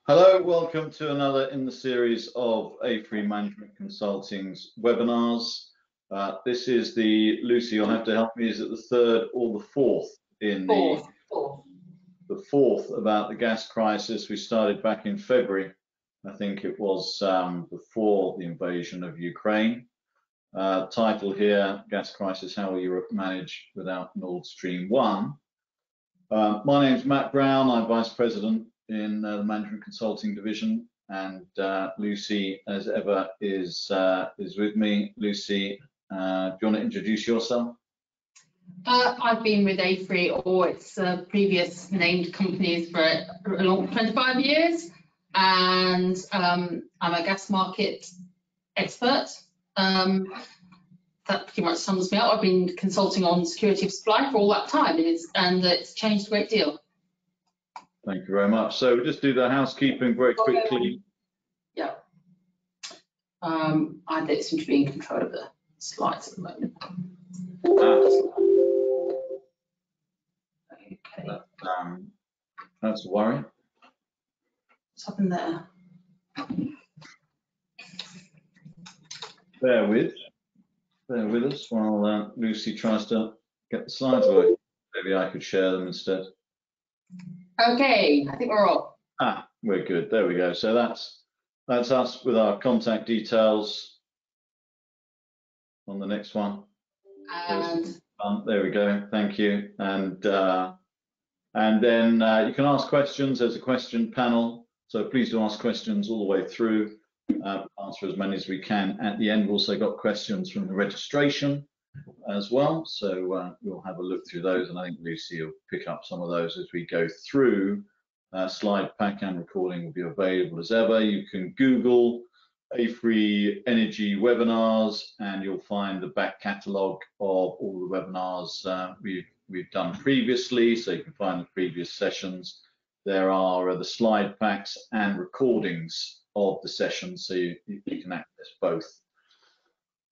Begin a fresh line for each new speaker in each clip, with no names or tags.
Hello, welcome to another in the series of AFRY Management Consulting's webinars. This is Lucy, you'll have to help me, is it the third or the fourth in the fourth about the gas crisis? We started back in February. I think it was before the invasion of Ukraine. Title here, Gas Crisis, How Will Europe Manage Without Nord Stream 1? My name's Matt Brown, I'm Vice President in the Management Consulting Division, and Lucy, as ever, is with me. Lucy, do you want to introduce yourself?
I've been with AFRY or its previous named companies for a long 25 years, and I'm a gas market expert. That pretty much sums me up. I've been consulting on security of supply for all that time, and it's changed a great deal.
Thank you very much. So we'll just do the housekeeping very quickly.
Yeah. I don't seem to be in control of the slides at the moment. Okay.
That's a worry.
What's happened there?
Bear with us while Lucy tries to get the slides working. Maybe I could share them instead.
Okay, I think we're off.
We're good. There we go. So that's us with our contact details on the next one.
And
there we go. Thank you. And then you can ask questions. There's a question panel, so please do ask questions all the way through. Answer as many as we can. At the end, we've also got questions from the registration as well, so we'll have a look through those, and I think Lucy will pick up some of those as we go through. Slide pack and recording will be available as ever. You can Google AFRY Energy webinars and you'll find the back catalogue of all the webinars we've done previously, so you can find the previous sessions. There are the slide packs and recordings of the sessions, so you can access both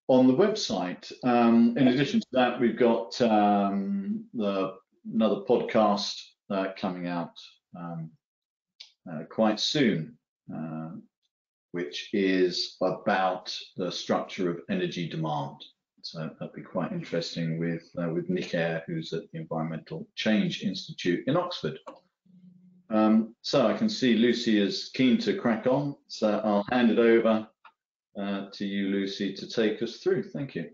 on the website. In addition to that, we've got another podcast coming out quite soon, which is about the structure of energy demand. So that'll be quite interesting with Nick Eyre, who's at the Environmental Change Institute in Oxford. So I can see Lucy is keen to crack on, so I'll hand it over to you, Lucy, to take us through. Thank you.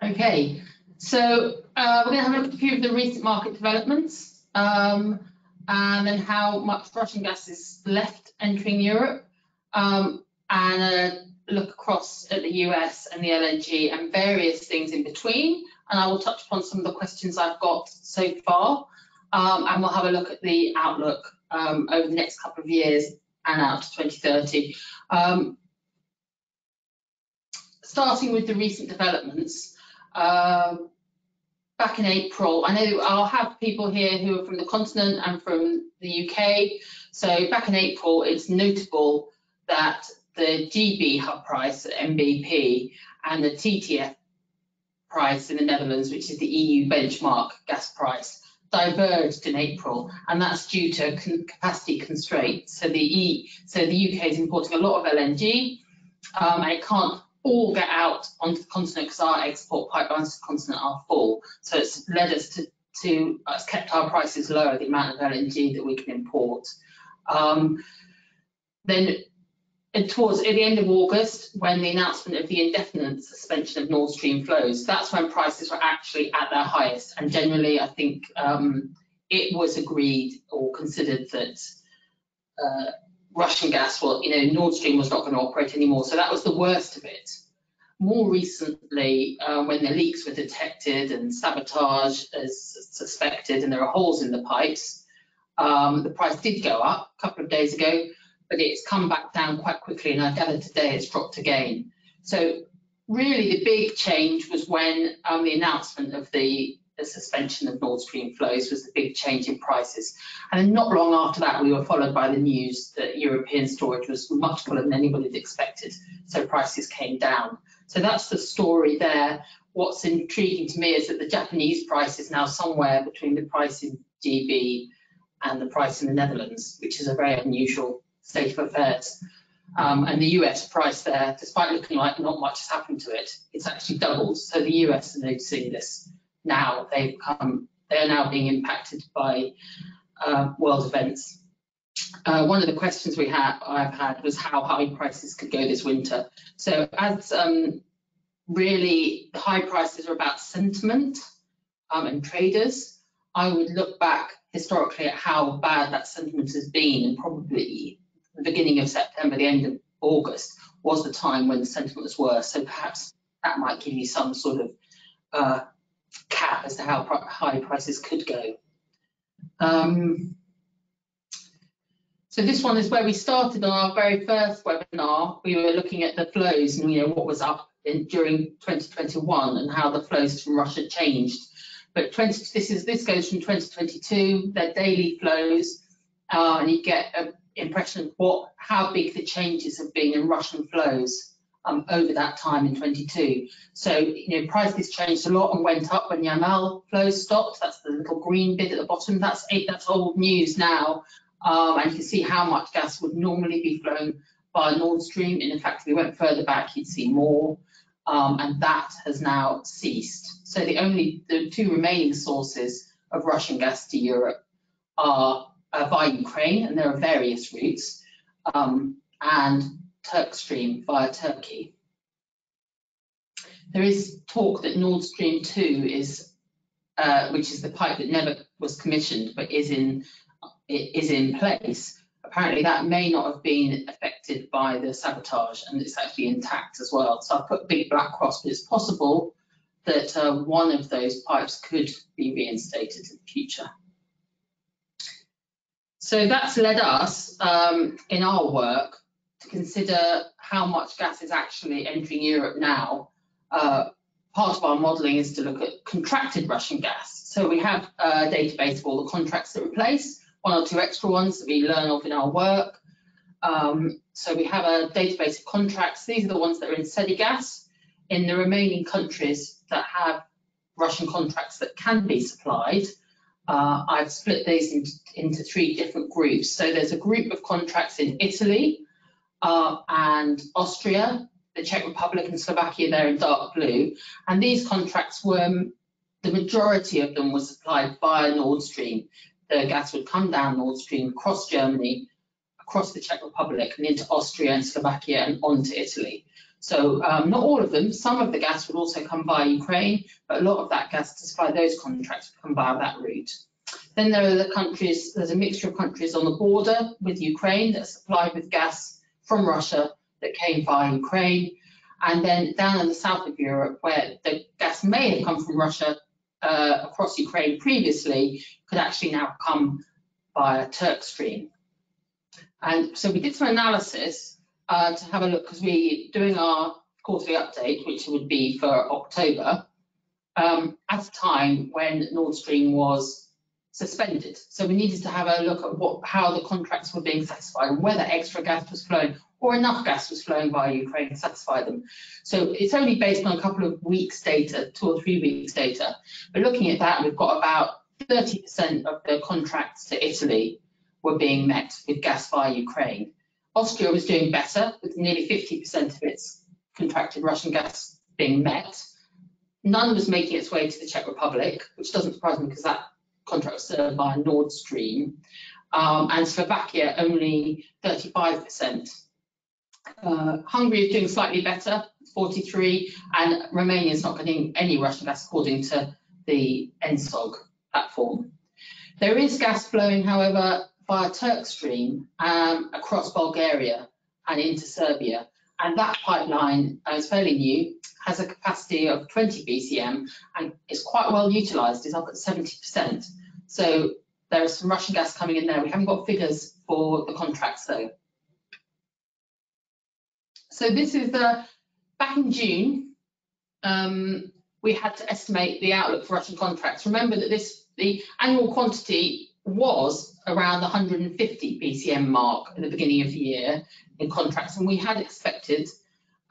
okay, so we're going to have a look at a few of the recent market developments, and then how much Russian gas is left entering Europe, and look across at the US and the LNG and various things in between. And I will touch upon some of the questions I've got so far, and we'll have a look at the outlook over the next couple of years and out to 2030. Starting with the recent developments, back in April, I know I'll have people here who are from the continent and from the UK. So back in April, it's notable that the GB hub price at MBP and the TTF price in the Netherlands, which is the EU benchmark gas price, diverged in April, and that's due to capacity constraints. So the UK is importing a lot of LNG, and it can't all get out onto the continent because our export pipelines to the continent are full. So it's led us to it's kept our prices lower, the amount of LNG that we can import. Then towards the end of August, when the announcement of the indefinite suspension of Nord Stream flows, that's when prices were actually at their highest. And generally, I think it was agreed or considered that Russian gas, Nord Stream was not going to operate anymore. So that was the worst of it. More recently, when the leaks were detected and sabotage as suspected, and there are holes in the pipes, the price did go up a couple of days ago, but it's come back down quite quickly, and I gather today it's dropped again. So really the big change was when the announcement of the suspension of Nord Stream flows was the big change in prices. And not long after that, we were followed by the news that European storage was much fuller than anybody had expected, so prices came down. So that's the story there. What's intriguing to me is that the Japanese price is now somewhere between the price in GB and the price in the Netherlands, which is a very unusual state of affairs. And the US price there, despite looking like not much has happened to it, it's actually doubled. So the US are noticing this now. They're now being impacted by world events. One of the questions I've had was how high prices could go this winter. So as really the high prices are about sentiment and traders, I would look back historically at how bad that sentiment has been, and probably the beginning of September, the end of August was the time when the sentiment was worse. So perhaps that might give you some sort of cap as to how high prices could go. So this one is where we started on our very first webinar. We were looking at the flows and what was up during 2021 and how the flows from Russia changed. But this goes from 2022, their daily flows, and you get an impression of how big the changes have been in Russian flows over that time in 22. So prices changed a lot and went up when Yamal flows stopped. That's the little green bit at the bottom. That's old news now. And you can see how much gas would normally be flowing via Nord Stream. And in fact, if we went further back, you'd see more. And that has now ceased. So the two remaining sources of Russian gas to Europe are via Ukraine, and there are various routes, and Turk Stream via Turkey. There is talk that Nord Stream 2 is, which is the pipe that never was commissioned but is in place. Apparently that may not have been affected by the sabotage, and it's actually intact as well. So I've put big black cross, but it's possible that one of those pipes could be reinstated in the future. So that's led us in our work to consider how much gas is actually entering Europe now. Part of our modelling is to look at contracted Russian gas. So we have a database of all the contracts that replace, one or two extra ones that we learn of in our work. So we have a database of contracts. These are the ones that are in steady gas. In the remaining countries that have Russian contracts that can be supplied, I've split these into three different groups. So there's a group of contracts in Italy and Austria, the Czech Republic and Slovakia, they're in dark blue. And these contracts the majority of them were supplied via Nord Stream. The gas would come down Nord Stream, across Germany, across the Czech Republic, and into Austria and Slovakia and on to Italy. So not all of them, some of the gas would also come via Ukraine, but a lot of that gas to supply those contracts would come via that route. Then there are the countries, there's a mixture of countries on the border with Ukraine that are supplied with gas from Russia that came via Ukraine. And then down in the south of Europe, where the gas may have come from Russia across Ukraine previously, could actually now come via Turk Stream. And so we did some analysis to have a look, because we're doing our quarterly update, which would be for October, at a time when Nord Stream was suspended. So we needed to have a look at how the contracts were being satisfied and whether extra gas was flowing or enough gas was flowing via Ukraine to satisfy them. So it's only based on a couple of weeks data, 2 or 3 weeks data. But looking at that, we've got about 30% of the contracts to Italy were being met with gas via Ukraine. Austria was doing better, with nearly 50% of its contracted Russian gas being met. None was making its way to the Czech Republic, which doesn't surprise me because that contract was served via Nord Stream. And Slovakia, only 35%. Hungary is doing slightly better, 43%, and Romania is not getting any Russian gas according to the NSOG platform. There is gas flowing, however, via Turk Stream across Bulgaria and into Serbia. And that pipeline is fairly new, has a capacity of 20 BCM and is quite well utilised, is up at 70%. So there is some Russian gas coming in there. We haven't got figures for the contracts though. So this is back in June, we had to estimate the outlook for Russian contracts. Remember that the annual quantity was around the 150 BCM mark at the beginning of the year in contracts, and we had expected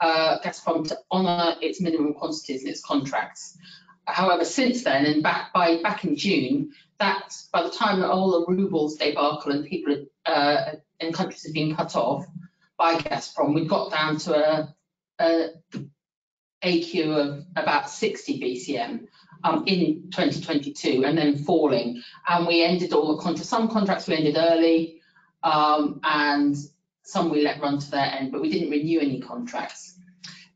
Gazprom to honour its minimum quantities in its contracts. However, since then, and back in June, that by the time that all the rubles debacle and people had in countries have been cut off by Gazprom, we got down to a AQ of about 60 BCM in 2022, and then falling. And we ended all the contracts. Some contracts we ended early, and some we let run to their end, but we didn't renew any contracts.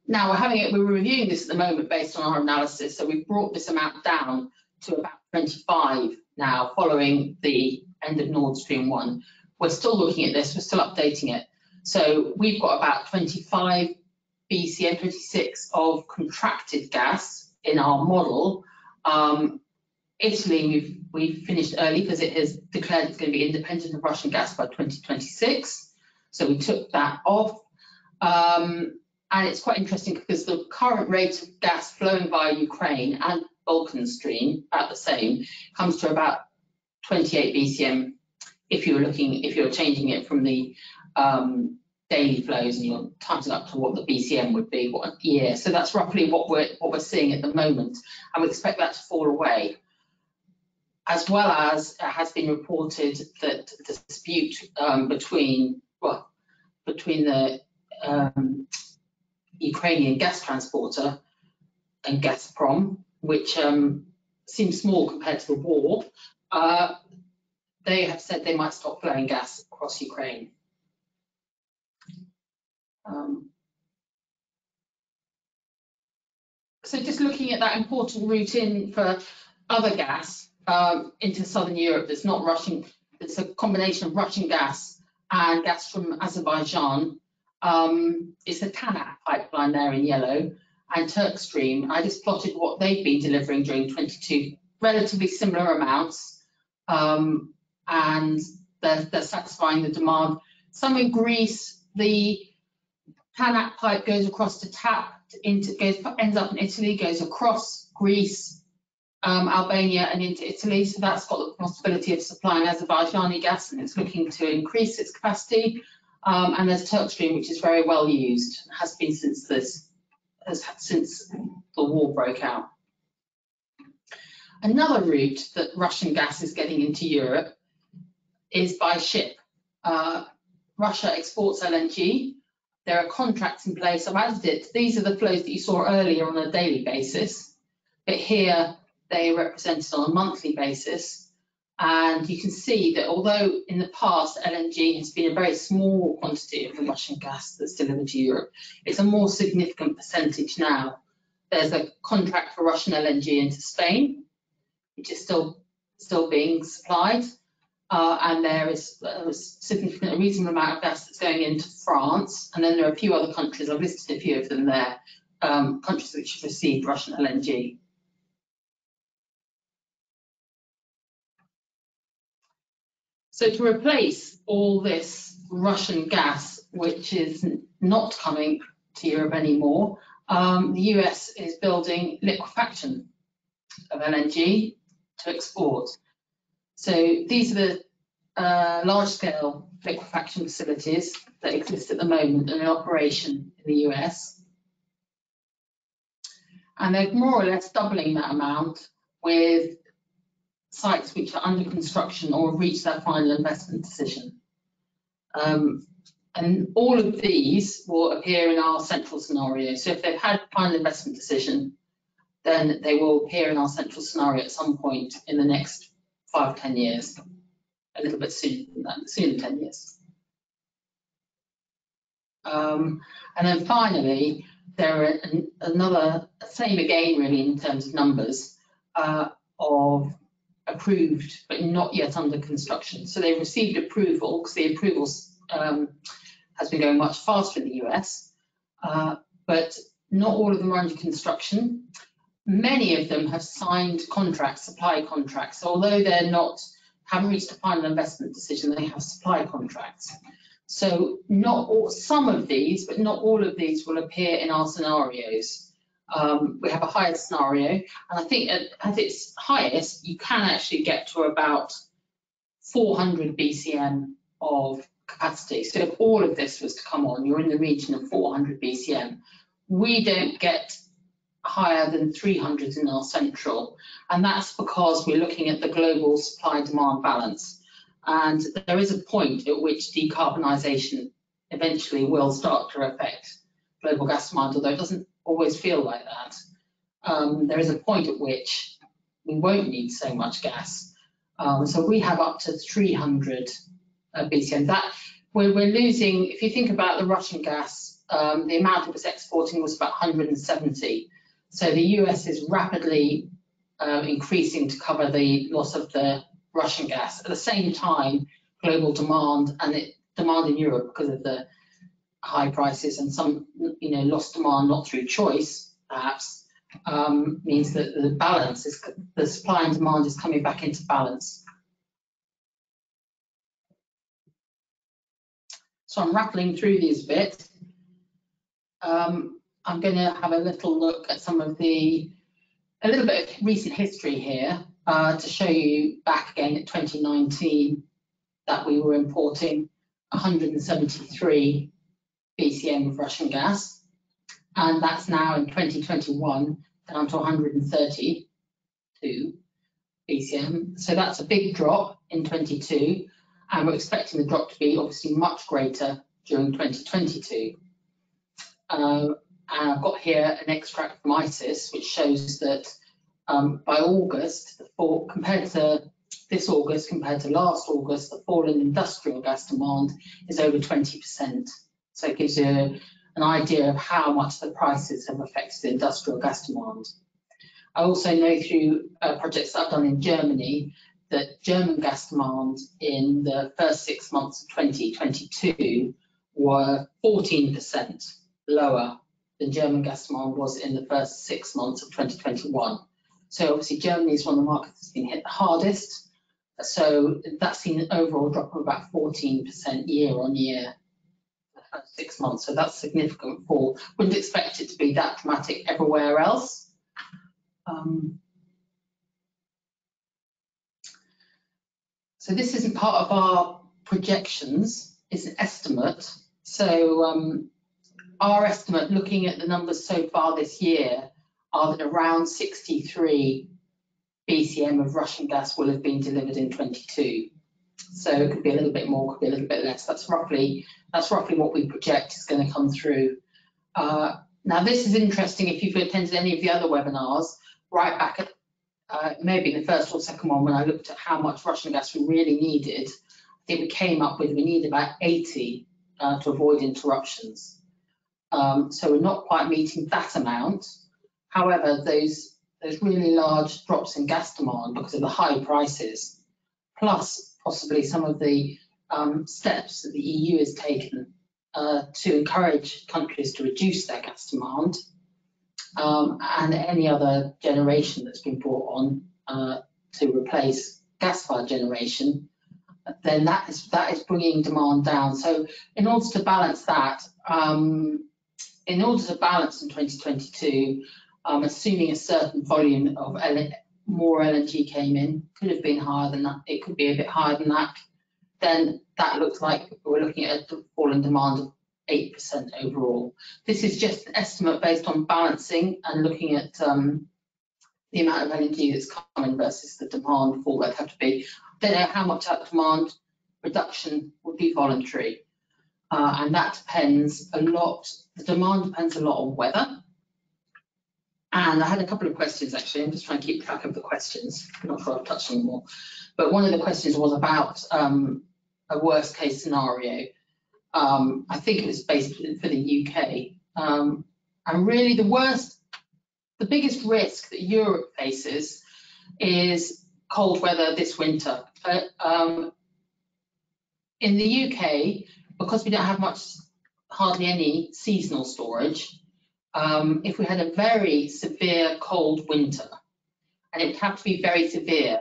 Now we're reviewing this at the moment based on our analysis. So we've brought this amount down to about 25 now, following the end of Nord Stream 1. We're still looking at this, we're still updating it. So we've got about 25 BCM, 26 of contracted gas in our model. Italy, we've finished early because it has declared it's going to be independent of Russian gas by 2026. So we took that off. And it's quite interesting because the current rate of gas flowing via Ukraine and Balkan Stream, about the same, comes to about 28 BCM if you're changing it from the daily flows and you're timing up to what the BCM would be what year. So that's roughly what we're seeing at the moment, and we expect that to fall away. As well as it has been reported that the dispute between the Ukrainian gas transporter and Gazprom, which seems small compared to the war, they have said they might stop flowing gas across Ukraine. So just looking at that important route in for other gas into southern Europe that's not Russian, it's a combination of Russian gas and gas from Azerbaijan. It's the TANAP pipeline there in yellow, and Turk Stream. I just plotted what they've been delivering during 22, relatively similar amounts, and they're satisfying the demand. Some in Greece, the TANAP pipe goes across to ends up in Italy, goes across Greece, Albania and into Italy. So that's got the possibility of supplying Azerbaijani gas, and it's looking to increase its capacity. And there's Turk Stream, which is very well used, has been since the war broke out. Another route that Russian gas is getting into Europe is by ship. Russia exports LNG. There are contracts in place. I've added it. These are the flows that you saw earlier on a daily basis, but here they are represented on a monthly basis. And you can see that although in the past LNG has been a very small quantity of the Russian gas that's delivered to Europe, it's a more significant percentage now. There's a contract for Russian LNG into Spain, which is still being supplied. And there is a reasonable amount of gas that's going into France. And then there are a few other countries, I've listed a few of them there, countries which have received Russian LNG. So to replace all this Russian gas, which is not coming to Europe anymore, the US is building liquefaction of LNG to export. So these are the large-scale liquefaction facilities that exist at the moment and in operation in the US. And they're more or less doubling that amount with sites which are under construction or have reached their final investment decision. And all of these will appear in our central scenario. So if they've had final investment decision, then they will appear in our central scenario at some point in the next 5 or 10 years, a little bit sooner than that, sooner than 10 years. And then finally, there are another, same again really in terms of numbers, of approved but not yet under construction. So they've received approval because the approvals has been going much faster in the US, but not all of them are under construction. Many of them have signed contracts, supply contracts. So although they're haven't reached a final investment decision, they have supply contracts. So some of these, but not all of these will appear in our scenarios. We have a higher scenario, and I think at its highest, you can actually get to about 400 BCM of capacity. So if all of this was to come on, you're in the region of 400 BCM. We don't get higher than 300 in our central, and that's because we're looking at the global supply-demand balance. And there is a point at which decarbonisation eventually will start to affect global gas demand, although it doesn't always feel like that. There is a point at which we won't need so much gas. So we have up to 300 BCM. That we're losing, if you think about the Russian gas, the amount it was exporting was about 170. So the US is rapidly increasing to cover the loss of the Russian gas. At the same time, global demand and demand in Europe, because of the high prices and some, lost demand not through choice, perhaps, means that the balance is, the supply and demand is coming back into balance. So I'm rattling through these a bit. I'm going to have a little look at a little bit of recent history here to show you back again at 2019 that we were importing 173 BCM of Russian gas, and that's now in 2021 down to 132 BCM. So that's a big drop in 22, and we're expecting the drop to be obviously much greater during 2022. And I've got here an extract from ICIS, which shows that by August, compared to this August, compared to last August, the fall in industrial gas demand is over 20%. So it gives you an idea of how much the prices have affected industrial gas demand. I also know through projects that I've done in Germany that German gas demand in the first 6 months of 2022 were 14% lower than German gas demand was in the first 6 months of 2021. So obviously Germany is one of the markets that's been hit the hardest. So that's seen an overall drop of about 14% year on year for the first 6 months. So that's a significant fall. Wouldn't expect it to be that dramatic everywhere else. So this isn't part of our projections, it's an estimate. So our estimate, looking at the numbers so far this year, are that around 63 BCM of Russian gas will have been delivered in 22. So it could be a little bit more, could be a little bit less. That's roughly what we project is going to come through. Now this is interesting if you've attended any of the other webinars, right back at maybe the first or second one when I looked at how much Russian gas we really needed. I think we came up with we need about 80 to avoid interruptions. So we're not quite meeting that amount. However, those really large drops in gas demand because of the high prices, plus possibly some of the steps that the EU has taken to encourage countries to reduce their gas demand, and any other generation that's been brought on to replace gas-fired generation, then that is bringing demand down. So in order to balance that, in order to balance in 2022, assuming a certain volume of more LNG came in, could have been higher than that, it could be a bit higher than that, then that looks like we're looking at a fall in demand of 8% overall. This is just an estimate based on balancing and looking at the amount of LNG that's coming versus the demand fall that'd have to be. I don't know how much that demand reduction would be voluntary. And that depends a lot, the demand depends a lot on weather. And I had a couple of questions actually, I'm just trying to keep track of the questions. I'm not sure I've touched on them all. But one of the questions was about a worst case scenario. I think it was based for the UK. And really the biggest risk that Europe faces is cold weather this winter. In the UK, because we don't have hardly any seasonal storage, if we had a very severe cold winter, and it would have to be very severe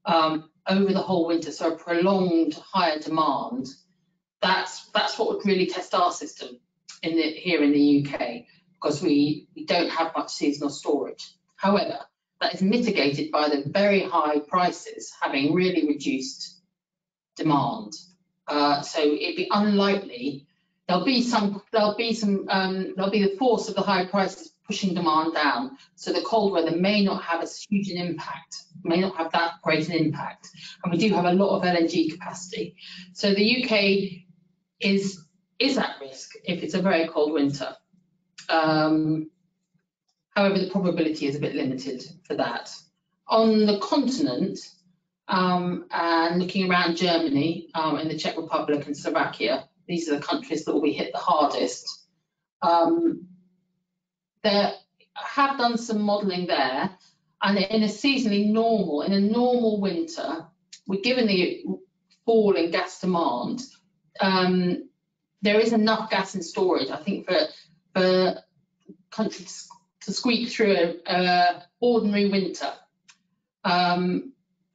over the whole winter, so a prolonged higher demand, that's what would really test our system here in the UK, because we don't have much seasonal storage. However, that is mitigated by the very high prices having really reduced demand. So it'd be unlikely. There'll be the force of the high prices pushing demand down. So the cold weather may not have as huge an impact may not have that great an impact. And we do have a lot of LNG capacity. So the UK is at risk if it's a very cold winter. However, the probability is a bit limited for that. On the continent, and looking around Germany, and the Czech Republic and Slovakia, these are the countries that will be hit the hardest. They have done some modelling there, and in a normal winter, given the fall in gas demand, there is enough gas in storage, I think, for countries to squeak through an ordinary winter.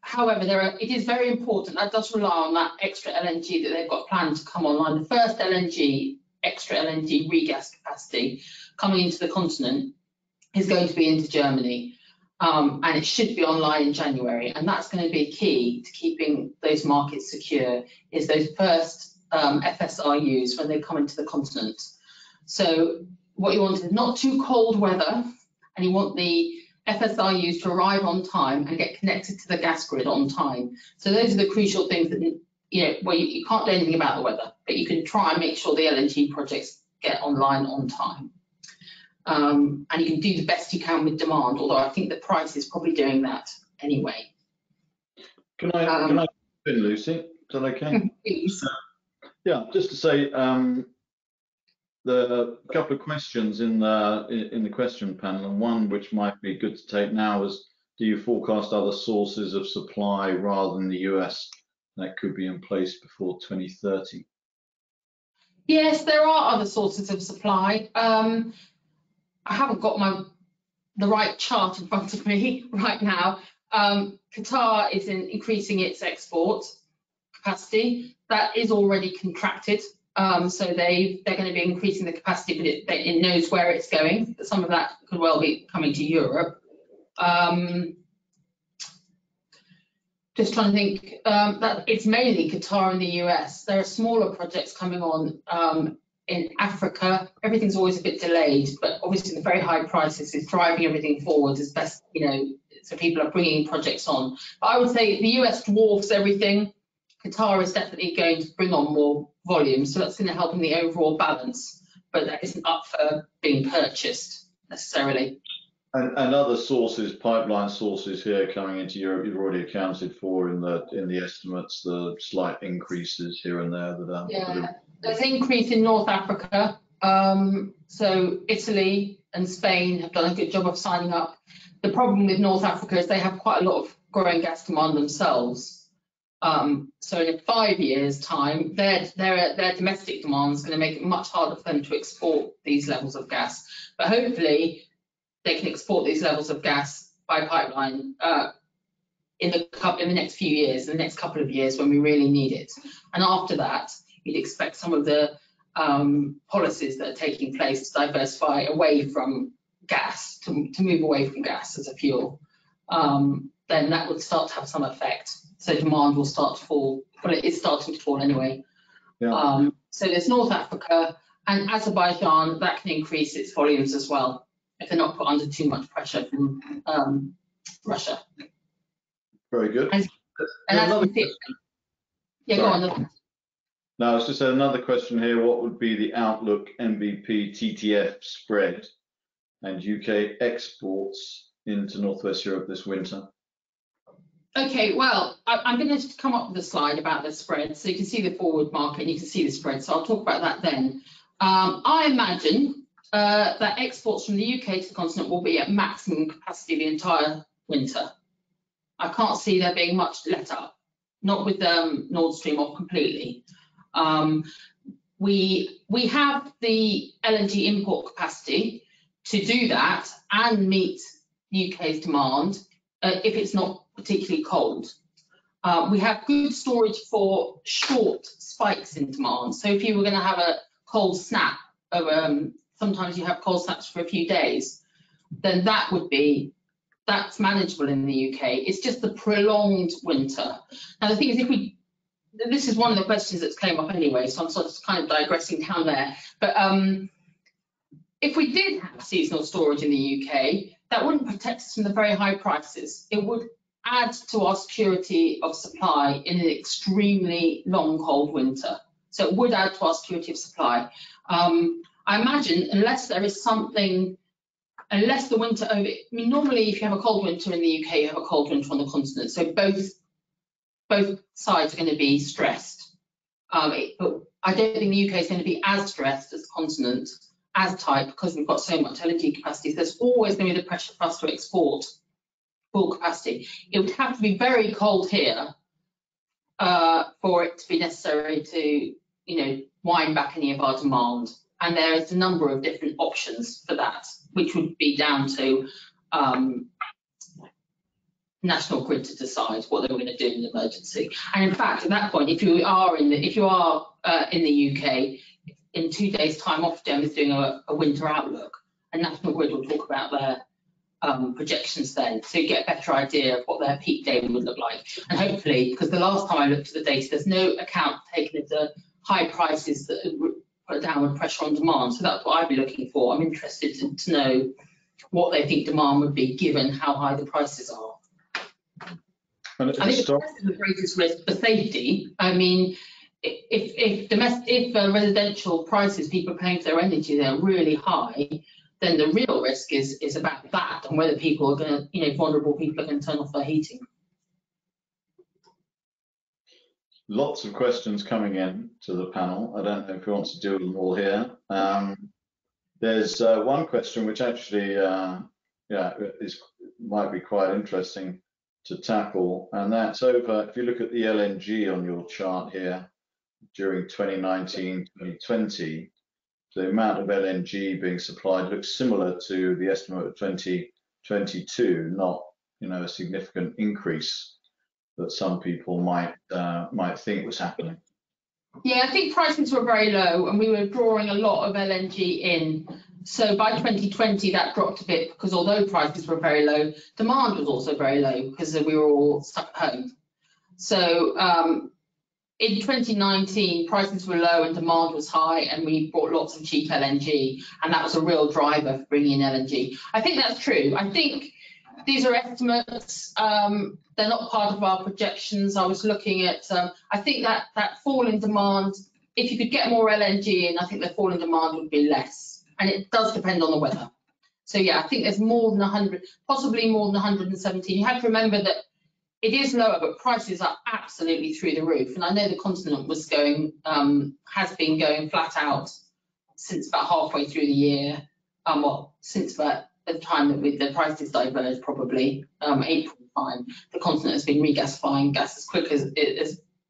However, it is very important, that does rely on that extra LNG that they've got planned to come online. The first extra LNG regas capacity coming into the continent is going to be into Germany, and it should be online in January. And that's going to be key to keeping those markets secure, is those first FSRUs when they come into the continent. So what you want is not too cold weather, and you want the FSRUs to arrive on time and get connected to the gas grid on time. So those are the crucial things that, you can't do anything about the weather, but you can try and make sure the LNG projects get online on time. And you can do the best you can with demand, although I think the price is probably doing that anyway.
Can I in, Lucy? Is that okay?
Please.
Yeah, just to say, the couple of questions in the question panel, and one which might be good to take now is, do you forecast other sources of supply rather than the US that could be in place before 2030?
Yes, there are other sources of supply. I haven't got the right chart in front of me right now. Qatar is increasing its export capacity. That is already contracted. So they're going to be increasing the capacity, but it knows where it's going. But some of that could well be coming to Europe. Just trying to think, that it's mainly Qatar and the US. There are smaller projects coming on in Africa. Everything's always a bit delayed, but obviously the very high prices is driving everything forward as best, so people are bringing projects on. But I would say the US dwarfs everything. Qatar is definitely going to bring on more volume, so that's going to help in the overall balance, but that isn't up for being purchased necessarily.
And other sources, pipeline sources here coming into Europe, you've already accounted for in the estimates, the slight increases here and there that are.
Yeah, there's increase in North Africa. So Italy and Spain have done a good job of signing up. The problem with North Africa is they have quite a lot of growing gas demand themselves. So in 5 years' time, their domestic demand is going to make it much harder for them to export these levels of gas. But hopefully, they can export these levels of gas by pipeline in the next few years, in the next couple of years when we really need it. And after that, you'd expect some of the policies that are taking place to diversify away from gas, to move away from gas as a fuel. Then that would start to have some effect. So demand will start to fall. Well, it is starting to fall anyway. Yeah. So there's North Africa and Azerbaijan, that can increase its volumes as well if they're not put under too much pressure from Russia.
Very good.
Go on.
Now, I was just another question here. What would be the outlook NBP TTF spread and UK exports into Northwest Europe this winter?
Okay, well, I'm going to come up with a slide about the spread, so you can see the forward market and you can see the spread, so I'll talk about that then. I imagine that exports from the UK to the continent will be at maximum capacity the entire winter. I can't see there being much let up, not with Nord Stream off completely. We have the LNG import capacity to do that and meet the UK's demand if it's not particularly cold. We have good storage for short spikes in demand. So if you were going to have a cold snap, sometimes you have cold snaps for a few days, then that's manageable in the UK. It's just the prolonged winter. Now the thing is, this is one of the questions that's came up anyway, so I'm sort of kind of digressing down there. But if we did have seasonal storage in the UK, that wouldn't protect us from the very high prices. It would add to our security of supply in an extremely long, cold winter. So it would add to our security of supply. I imagine unless there is something, unless the winter over, I mean, normally if you have a cold winter in the UK, you have a cold winter on the continent. So both sides are going to be stressed. But I don't think the UK is going to be as stressed as the continent, as tight, because we've got so much LNG capacity. There's always going to be the pressure for us to export full capacity. It would have to be very cold here for it to be necessary to, wind back any of our demand. And there is a number of different options for that, which would be down to National Grid to decide what they were going to do in an emergency. And in fact, at that point, if you are in the UK, in 2 days' time, Ofgem is doing a winter outlook, and National Grid will talk about their projections then, so you get a better idea of what their peak day would look like. And hopefully, because the last time I looked at the data, there's no account taken of the high prices that put downward pressure on demand. So that's what I'd be looking for. I'm interested to know what they think demand would be given how high the prices are. I think the price is the greatest risk for safety. I mean, if residential prices, people are paying for their energy, they're really high, then the real risk is about that and whether people are going to, vulnerable people are going to turn off their heating.
Lots of questions coming in to the panel. I don't know if we want to do them all here. There's one question which actually, might be quite interesting to tackle, and that's over. If you look at the LNG on your chart here, during 2019-2020, the amount of LNG being supplied looks similar to the estimate of 2022, not a significant increase that some people might think was happening.
Yeah, I think prices were very low and we were drawing a lot of LNG in. So by 2020 that dropped a bit because although prices were very low, demand was also very low because we were all stuck at home. So in 2019 prices were low and demand was high and we bought lots of cheap LNG, and that was a real driver for bringing in LNG. I think that's true. I think these are estimates. They're not part of our projections. I was looking at, I think that fall in demand, if you could get more LNG in, I think the fall in demand would be less. And it does depend on the weather. So yeah, I think there's more than 100, possibly more than 117. You have to remember that it is lower, but prices are absolutely through the roof. And I know the continent was going, has been going flat out since about halfway through the year. Well, since about the time that the prices diverged, probably April time, the continent has been regasifying gas as quick as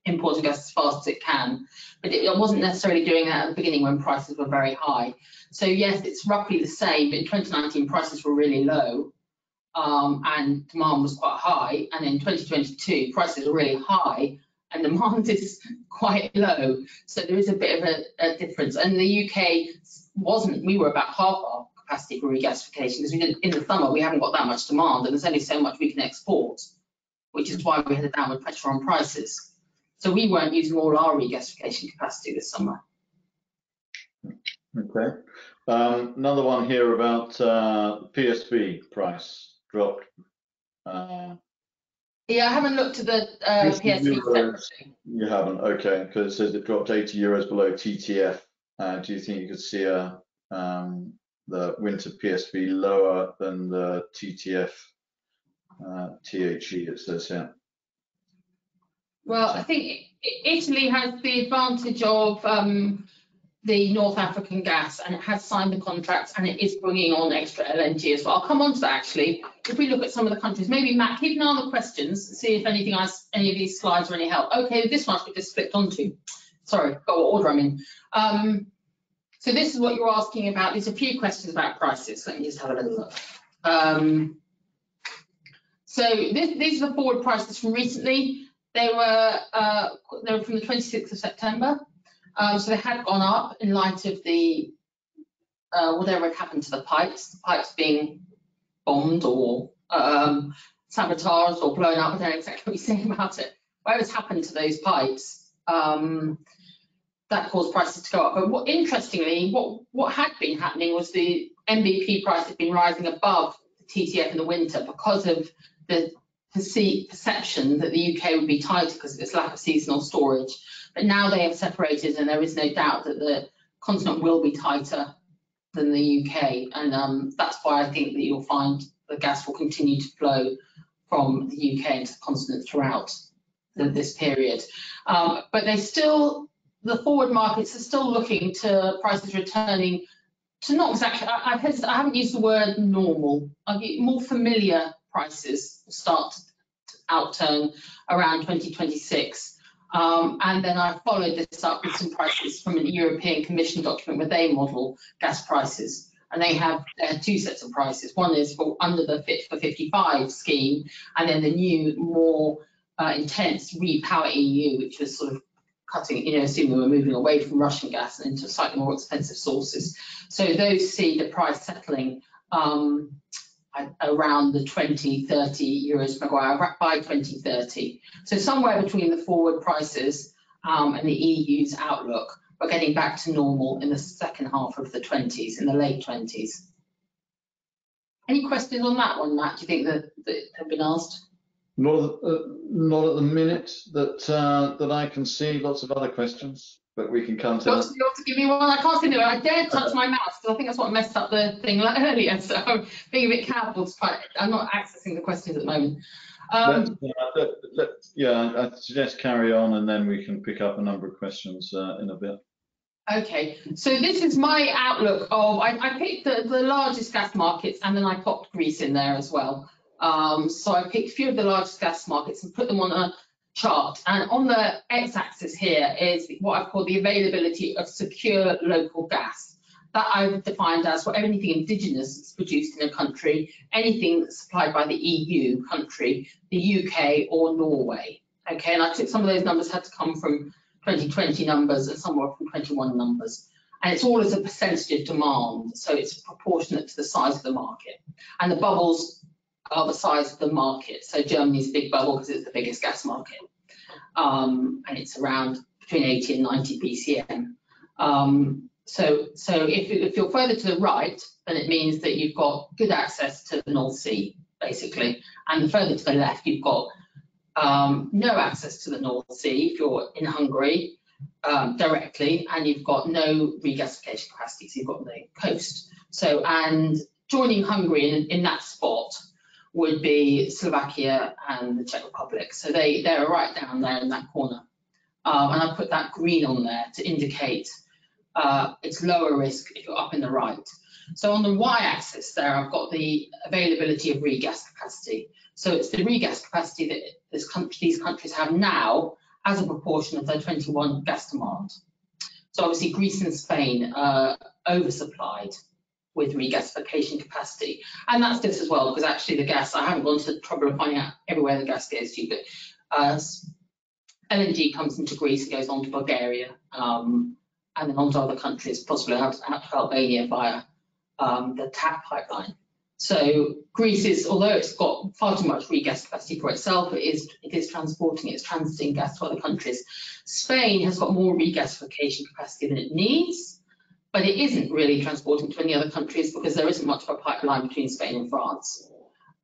importing gas as fast as it can. But it wasn't necessarily doing that at the beginning when prices were very high. So yes, it's roughly the same, but in 2019 prices were really low and demand was quite high. And in 2022 prices are really high and demand is quite low. So there is a bit of a difference. And the UK we were about half our capacity for regasification because in the summer we haven't got that much demand and there's only so much we can export, which is why we had a downward pressure on prices. So we weren't using all our regasification capacity this summer.
Okay. Another one here about PSV price dropped.
Yeah, I haven't looked at the PSV separately.
You haven't, okay, because it says it dropped 80 euros below TTF. Do you think you could see the winter PSV lower than the TTF THE, it says here?
Well, I think Italy has the advantage of the North African gas, and it has signed the contracts and it is bringing on extra LNG as well. I'll come on to that actually. If we look at some of the countries, maybe Matt, keep an eye on the questions, see if anything else, any of these slides are any help. Okay, this one we just flipped onto. Sorry, got what order I'm in. So this is what you're asking about. There's a few questions about prices. Let me just have a little look. So these are the forward prices from recently. They were from the 26th of September. So they had gone up in light of the whatever had happened to the pipes being bombed or sabotaged or blown up. I don't know exactly what you're saying about it. Whatever's happened to those pipes, that caused prices to go up. But interestingly, what had been happening was the MBP price had been rising above the TTF in the winter because of the perception that the UK would be tighter because of its lack of seasonal storage. But now they have separated, and there is no doubt that the continent will be tighter than the UK. And that's why I think that you'll find the gas will continue to flow from the UK into the continent throughout this period. But the forward markets are still looking to prices returning to not exactly, I haven't used the word normal, more familiar prices will start to outturn around 2026. And then I followed this up with some prices from an European Commission document where they model gas prices. And they have two sets of prices. One is for under the Fit for 55 scheme, and then the new, more intense REpowerEU, which was sort of cutting, assuming we're moving away from Russian gas and into slightly more expensive sources. So those see the price settling around the 20-30 euros per megawatt by 2030. So somewhere between the forward prices and the EU's outlook, we're getting back to normal in the second half of the 20s, in the late 20s. Any questions on that one, Matt? Do you think that have been asked?
Not at the minute that I can see. Lots of other questions, but we can come to.
You want to give me one? I can't see it. I dared touch my mouse because I think that's what messed up the thing earlier. So I'm being a bit careful. I'm not accessing the questions at the moment.
I suggest carry on, and then we can pick up a number of questions in a bit.
Okay, so this is my outlook of. I picked the largest gas markets, and then I popped Greece in there as well. So I picked a few of the largest gas markets and put them on a chart. And on the x-axis here is what I've called the availability of secure local gas. That I've defined as for anything indigenous that's produced in a country, anything that's supplied by the EU country, the UK or Norway. Okay, and I took some of those numbers had to come from 2020 numbers and some were from 21 numbers. And it's all as a percentage of demand, so it's proportionate to the size of the market. And the bubbles are the size of the market. So Germany's a big bubble because it's the biggest gas market. And it's around between 80 and 90 BCM. So if you're further to the right, then it means that you've got good access to the North Sea, basically. And further to the left, you've got no access to the North Sea if you're in Hungary directly, and you've got no regasification capacity, so you've got the coast. So, and joining Hungary in that spot would be Slovakia and the Czech Republic. So they're right down there in that corner. And I put that green on there to indicate it's lower risk if you're up in the right. So on the y-axis there, I've got the availability of regas capacity. So it's the regas capacity that these countries have now as a proportion of their 21 gas demand. So obviously Greece and Spain are oversupplied with regasification capacity. And that's this as well, because actually the gas, I haven't gone to the trouble of finding out everywhere the gas goes to, but LNG comes into Greece, it goes on to Bulgaria, and then on to other countries, possibly out to Albania via the TAP pipeline. So Greece is, although it's got far too much regas capacity for itself, it is transporting, it's transiting gas to other countries. Spain has got more regasification capacity than it needs, but it isn't really transporting to any other countries because there isn't much of a pipeline between Spain and France.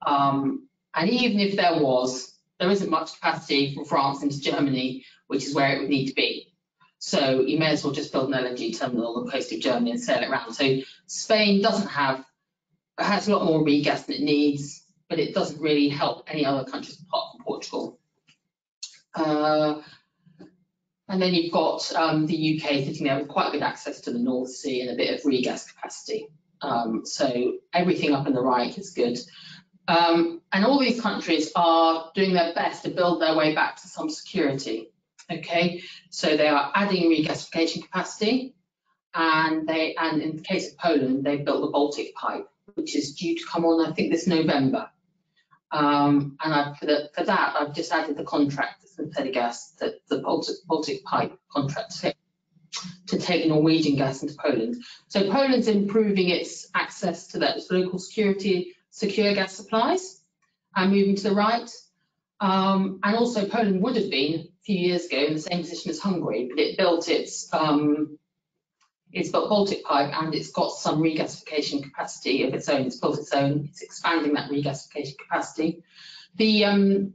And even if there was, there isn't much capacity from France into Germany, which is where it would need to be. So you may as well just build an LNG terminal on the coast of Germany and sail it around. So Spain has a lot more regas than it needs, but it doesn't really help any other countries apart from Portugal. And then you've got the UK sitting there with quite good access to the North Sea and a bit of regas capacity. So everything up in the right is good. And all these countries are doing their best to build their way back to some security. Okay, so they are adding regasification capacity, and in the case of Poland, they've built the Baltic pipe, which is due to come on, I think, this November. And for that, I've just added the contract that's been paid gas, the Baltic pipe contract to take Norwegian gas into Poland. So Poland's improving its access to its local secure gas supplies and moving to the right. And also Poland would have been a few years ago in the same position as Hungary, but it built its Baltic pipe and it's got some regasification capacity of its own. It's built its own, it's expanding that regasification capacity. The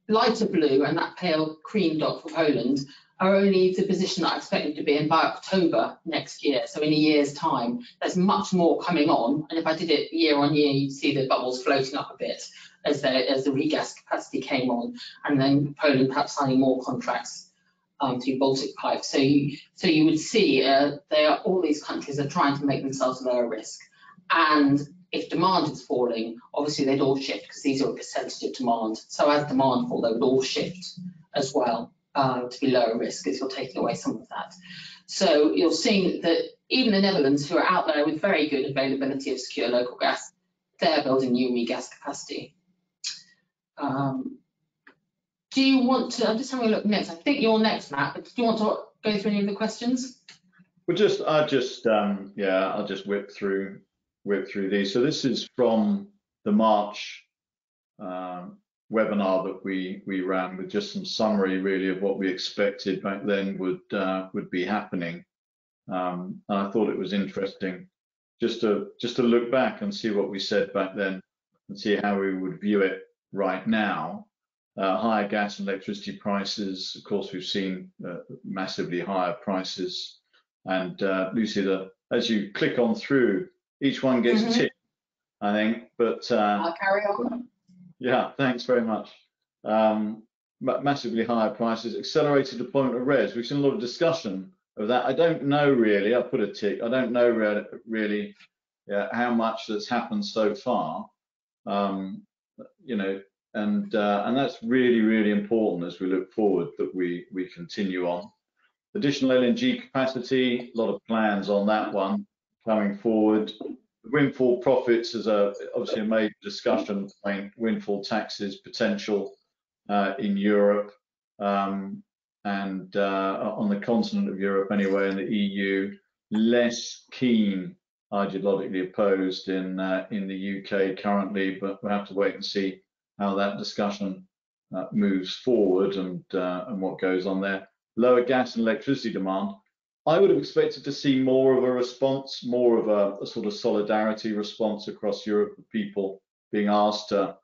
lighter blue and that pale cream dot for Poland are only the position that I expect them to be in by October next year. So in a year's time, there's much more coming on. And if I did it year on year, you'd see the bubbles floating up a bit as the regas capacity came on, and then Poland perhaps signing more contracts through Baltic Pipe. So you would see all these countries are trying to make themselves lower risk. And if demand is falling, obviously they'd all shift because these are a percentage of demand. So as demand falls, they would all shift as well to be lower risk, as you're taking away some of that. So you're seeing that even the Netherlands, who are out there with very good availability of secure local gas, they're building new regas capacity. Do you want to, I'm just having a look next. I think you're next, Matt, but do you want to go through any of the questions?
Well, I'll just whip through these. So this is from the March webinar that we ran, with just some summary really of what we expected back then would be happening. And I thought it was interesting just to look back and see what we said back then and see how we would view it right now. Higher gas and electricity prices, of course, we've seen massively higher prices. And Lucy, as you click on through, each one gets a tip, I think. But
I'll carry on.
Yeah, thanks very much. Massively higher prices, accelerated deployment of RES. We've seen a lot of discussion of that. I don't know really. I'll put a tick. I don't know really how much that's happened so far. You know. And that's really important as we look forward, that we continue on. Additional LNG capacity, a lot of plans on that one coming forward. Windfall profits is obviously a major discussion, windfall taxes potential in Europe and on the continent of Europe anyway, in the EU, less keen, ideologically opposed in the UK currently, but we'll have to wait and see how that discussion moves forward and what goes on there. Lower gas and electricity demand. I would have expected to see more of a response, more of a sort of solidarity response across Europe, of people being asked to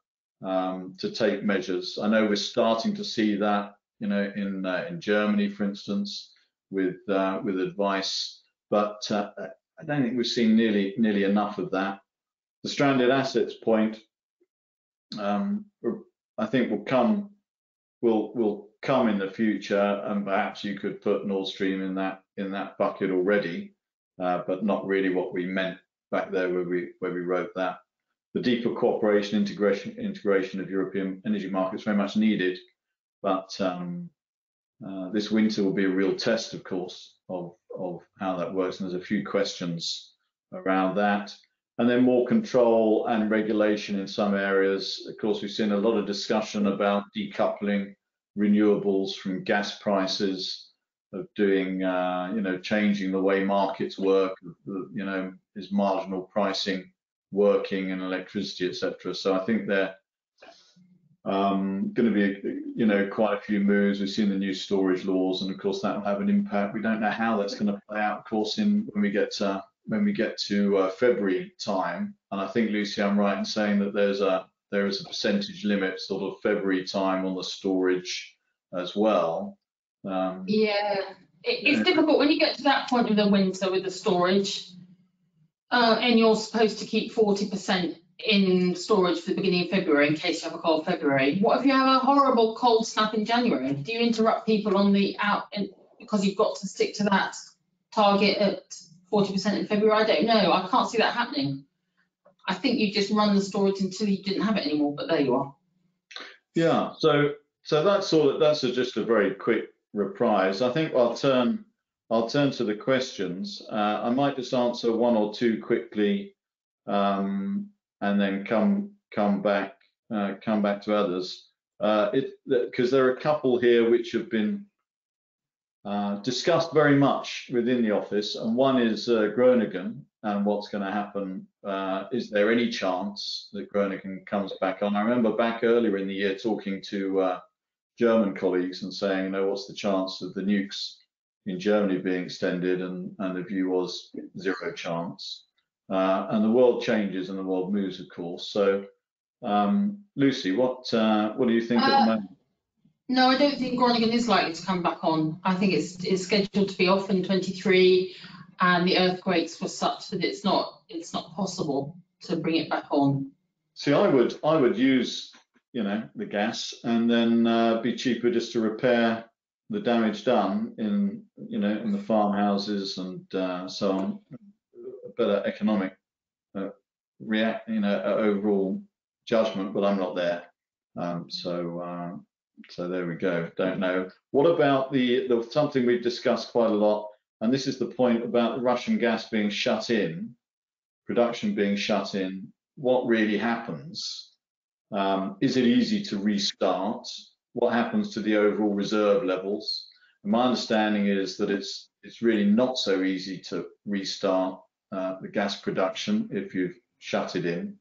take measures. I know we're starting to see that, you know, in Germany, for instance, with advice, but I don't think we've seen nearly enough of that. The stranded assets point, I think will come in the future, and perhaps you could put Nord Stream in that bucket already, but not really what we meant back there where we wrote that. The deeper cooperation, integration of European energy markets very much needed, but this winter will be a real test, of course, of how that works, and there's a few questions around that. And then more control and regulation in some areas. Of course, we've seen a lot of discussion about decoupling renewables from gas prices, of doing, you know, changing the way markets work. You know, is marginal pricing working in electricity, etc. So I think there going to be, you know, quite a few moves. We've seen the new storage laws, and of course that will have an impact. We don't know how that's going to play out, of course, when we get to February time. And I think, Lucy, I'm right in saying that there is a percentage limit sort of February time on the storage as well.
Yeah, it's difficult when you get to that point of the winter with the storage, and you're supposed to keep 40% in storage for the beginning of February in case you have a cold February. What if you have a horrible cold snap in January? Do you interrupt people on the because you've got to stick to that target at 40% in February? I don't know. I can't see that happening. I think you just run the storage until you didn't have it anymore, but there you are.
Yeah, so that's just a very quick reprise. I think I'll turn to the questions. I might just answer one or two quickly, and then come back to others. Because there are a couple here which have been discussed very much within the office, and one is Groningen and what's going to happen. Is there any chance that Groningen comes back on? I remember back earlier in the year talking to German colleagues and saying, you know, what's the chance of the nukes in Germany being extended, and the view was 0 chance. And the world changes and the world moves, of course. So Lucy, what do you think at the moment?
No, I don't think Groningen is likely to come back on. I think it's scheduled to be off in 23, and the earthquakes were such that it's not possible to bring it back on.
See, I would use, the gas, and then be cheaper just to repair the damage done in the farmhouses and so on. A better economic overall judgment, but I'm not there. So there we go. Don't know. What about the something we've discussed quite a lot, and this is the point about the Russian gas being shut in, production being shut in. What really happens? Is it easy to restart? What happens to the overall reserve levels? And my understanding is that it's really not so easy to restart the gas production if you've shut it in.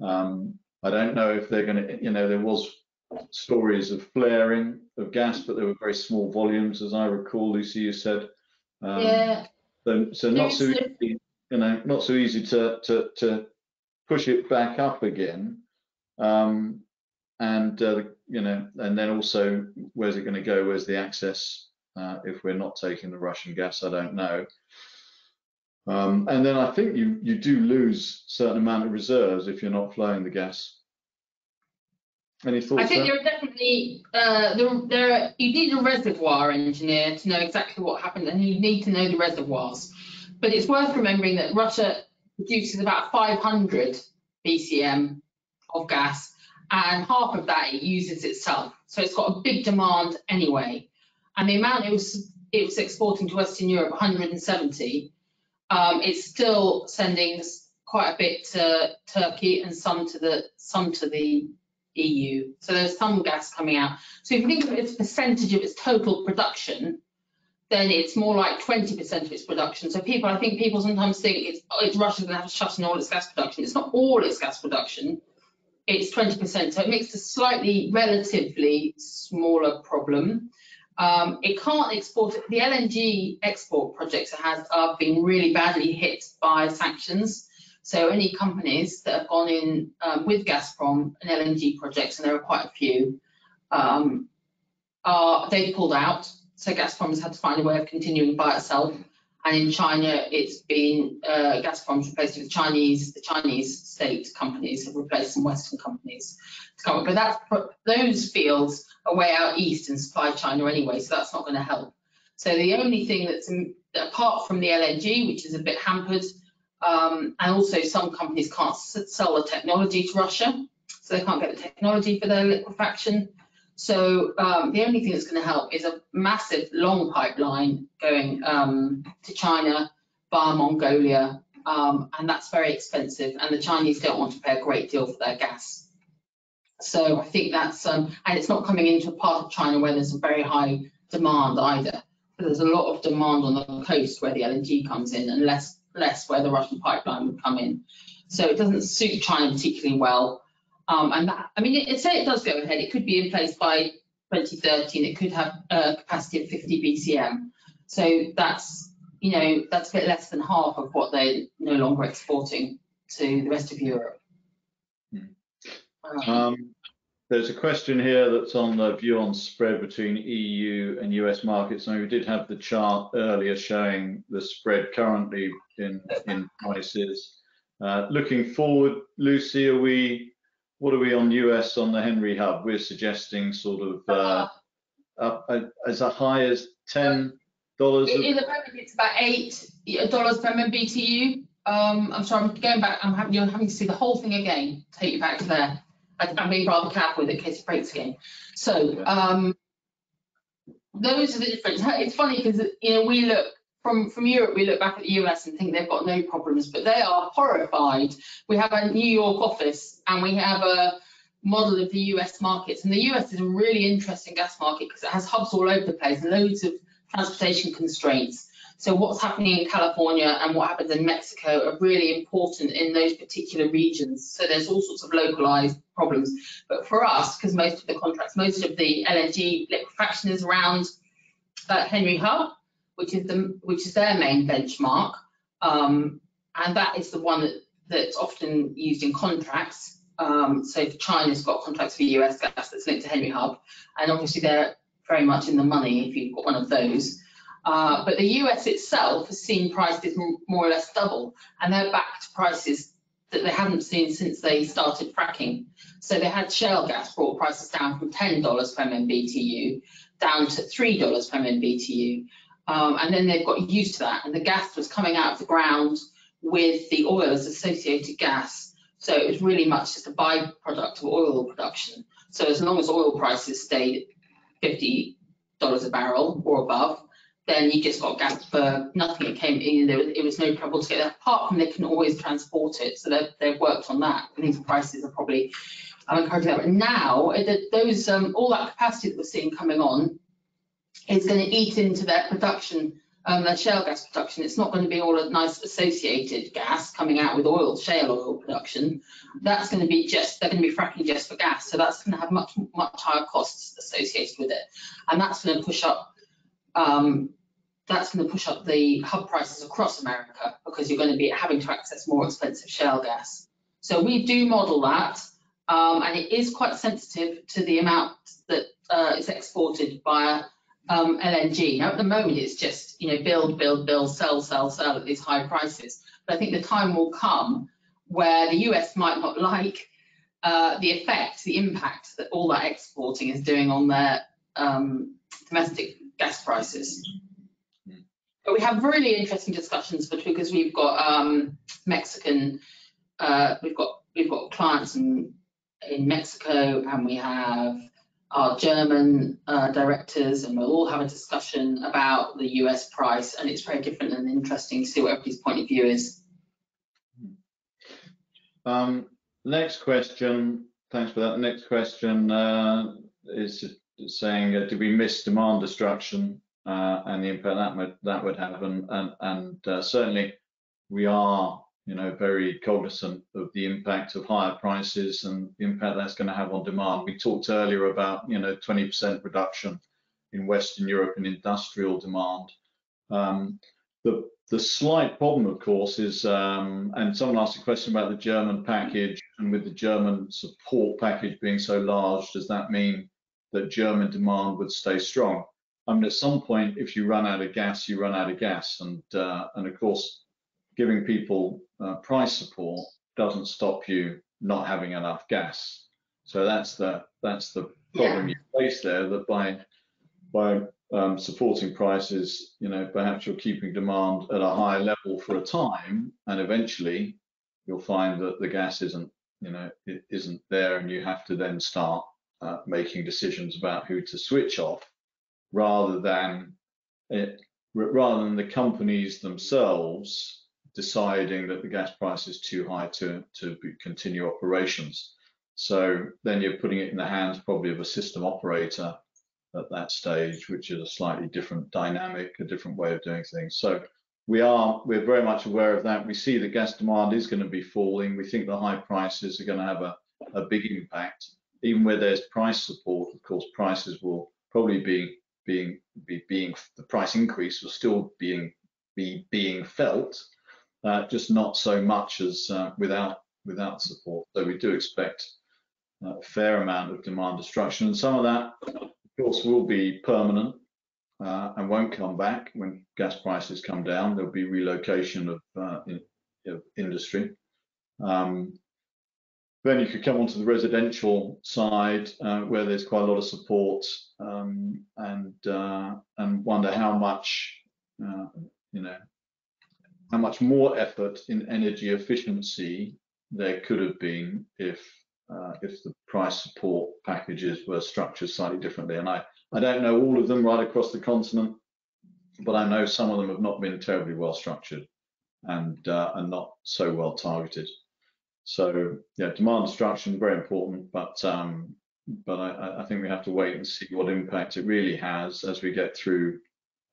I don't know if they're going to, there was stories of flaring of gas, but they were very small volumes, as I recall. Lucy, you said.
Yeah.
So not so easy, not so easy to push it back up again. And then also, where's it going to go? Where's the access if we're not taking the Russian gas? I don't know. And then I think you do lose a certain amount of reserves if you're not flowing the gas. Any thoughts?
I think there are definitely you need a reservoir engineer to know exactly what happened, and you need to know the reservoirs. But it's worth remembering that Russia produces about 500 BCM of gas, and half of that it uses itself. So it's got a big demand anyway. And the amount it was exporting to Western Europe, 170, it's still sending quite a bit to Turkey and some to the EU. So there's some gas coming out. So if you think of its percentage of its total production, then it's more like 20% of its production. So I think people sometimes think it's Russia's going to have to shut in all its gas production. It's not all its gas production. It's 20%. So it makes a slightly relatively smaller problem. It can't export it. The LNG export projects it has are being really badly hit by sanctions. So any companies that have gone in with Gazprom and LNG projects, and there are quite a few, they've pulled out. So Gazprom has had to find a way of continuing by itself. And in China, it's been Gazprom's replaced with the Chinese state companies have replaced some Western companies to come up. But those fields are way out east and supply China anyway, so that's not going to help. So the only thing that's apart from the LNG, which is a bit hampered, and also some companies can't sell the technology to Russia, so they can't get the technology for their liquefaction. So the only thing that's going to help is a massive long pipeline going to China via Mongolia, and that's very expensive, and the Chinese don't want to pay a great deal for their gas. So I think that's, and it's not coming into a part of China where there's a very high demand either. But there's a lot of demand on the coast where the LNG comes in, and less where the Russian pipeline would come in. So it doesn't suit China particularly well. And that, I mean, say it does go ahead, it could be in place by 2030, and it could have a capacity of 50 BCM. So that's, that's a bit less than half of what they're no longer exporting to the rest of Europe.
There's a question here that's on the view on spread between EU and US markets. And we did have the chart earlier showing the spread currently in prices. Looking forward, Lucy, what are we on US on the Henry Hub? We're suggesting sort of up as high as $10. In
the moment, it's about $8 per MMBTU. I'm sorry, I'm going back. You're having to see the whole thing again. Take you back to there. I'm being rather careful with it in case it breaks again. So those are the difference. It's funny because we look from Europe, we look back at the US and think they've got no problems, but they are horrified. We have a New York office and we have a model of the US markets, and the US is a really interesting gas market because it has hubs all over the place, loads of transportation constraints. So what's happening in California and what happens in Mexico are really important in those particular regions. So there's all sorts of localized problems. But for us, because most of the contracts, most of the LNG liquefaction is around Henry Hub, which is their main benchmark, and that is the one that's often used in contracts. So China's got contracts for US gas that's linked to Henry Hub, and obviously they're very much in the money if you've got one of those. But the US itself has seen prices more or less double, and they're back to prices that they haven't seen since they started fracking. So they had shale gas brought prices down from $10 per MMBTU down to $3 per MMBTU. And then they've got used to that, and the gas was coming out of the ground with the oil as associated gas. So it was really much just a byproduct of oil production. So as long as oil prices stayed $50 a barrel or above, then you just got gas for nothing. It came in, it was no trouble to get that, apart from they can always transport it. So they've worked on that. I think the prices are probably encouraging that. But now, those all that capacity that we're seeing coming on is going to eat into their production, their shale gas production. It's not going to be all a nice associated gas coming out with oil, shale oil production. That's going to be they're going to be fracking just for gas. So that's going to have much higher costs associated with it. And that's going to push up the hub prices across America, because you're going to be having to access more expensive shale gas. So we do model that, and it is quite sensitive to the amount that is exported via LNG. Now at the moment it's just build, sell at these high prices. But I think the time will come where the US might not like the impact that all that exporting is doing on their domestic gas prices. But we have really interesting discussions because we've got Mexican, we've got clients in Mexico, and we have our German directors, and we'll all have a discussion about the US price, and it's very different and interesting to see what everybody's point of view is.
Next question, thanks for that. The next question is saying, did we miss demand destruction and the impact that would have? And certainly we are, very cognizant of the impact of higher prices and the impact that's going to have on demand. We talked earlier about 20% reduction in Western Europe in industrial demand. The slight problem, of course, is, and someone asked a question about the German package, and with the German support package being so large, does that mean that German demand would stay strong? I mean, at some point, if you run out of gas, you run out of gas, and of course, giving people price support doesn't stop you not having enough gas. So that's the problem you face there. That by supporting prices, perhaps you're keeping demand at a higher level for a time, and eventually you'll find that the gas isn't there, and you have to then start making decisions about who to switch off, rather than the companies themselves deciding that the gas price is too high to continue operations. So then you're putting it in the hands probably of a system operator at that stage, which is a slightly different dynamic, a different way of doing things. So we're very much aware of that. We see that gas demand is going to be falling. We think the high prices are going to have a big impact. Even where there's price support, of course, prices will probably be the price increase will still be being felt, just not so much as without support. So we do expect a fair amount of demand destruction, and some of that, of course, will be permanent and won't come back when gas prices come down. There'll be relocation of industry. Then you could come onto the residential side, where there's quite a lot of support, and wonder how much more effort in energy efficiency there could have been if the price support packages were structured slightly differently. And I don't know all of them right across the continent, but I know some of them have not been terribly well structured and not so well targeted. So yeah, demand destruction, very important, but I think we have to wait and see what impact it really has as we get through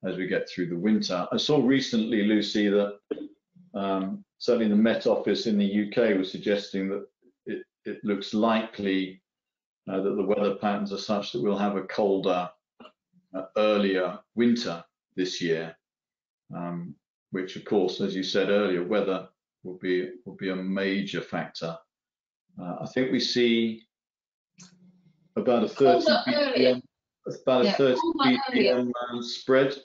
the winter. I saw recently, Lucy, that certainly the Met Office in the UK was suggesting that it looks likely that the weather patterns are such that we'll have a colder, earlier winter this year, which of course, as you said earlier, weather will be a major factor I think we see about a 30 BPM, spread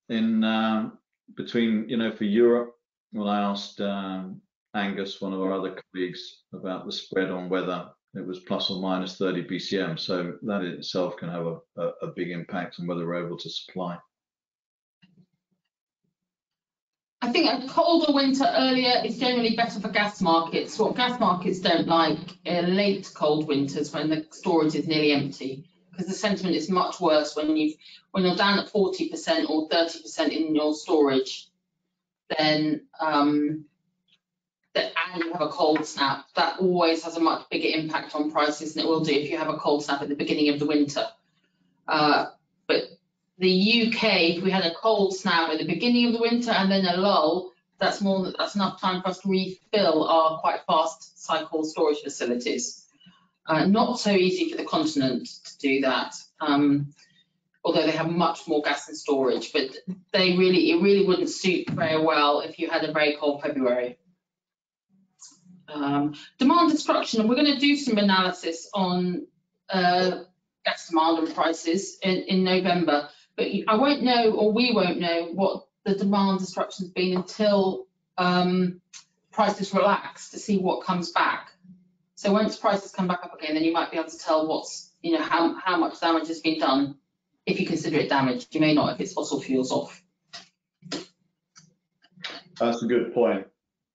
in between, for Europe. Well, I asked Angus, one of our other colleagues, about the spread on whether it was plus or minus 30 BCM. So that in itself can have a big impact on whether we're able to supply.
I think a colder winter earlier is generally better for gas markets. What gas markets don't like are late cold winters when the storage is nearly empty, because the sentiment is much worse when you're down at 40% or 30% in your storage. Then and you have a cold snap, that always has a much bigger impact on prices than it will do if you have a cold snap at the beginning of the winter. But the UK, if we had a cold snap at the beginning of the winter and then a lull, that's enough time for us to refill our quite fast cycle storage facilities. Not so easy for the continent to do that, although they have much more gas in storage, but it really wouldn't suit very well if you had a very cold February. Demand destruction, and we're going to do some analysis on gas demand and prices in November, but I won't know, or we won't know, what the demand destruction has been until prices relax to see what comes back. So once prices come back up again, then you might be able to tell what's, how much damage has been done, if you consider it damage. You may not if it's fossil fuels off.
That's a good point.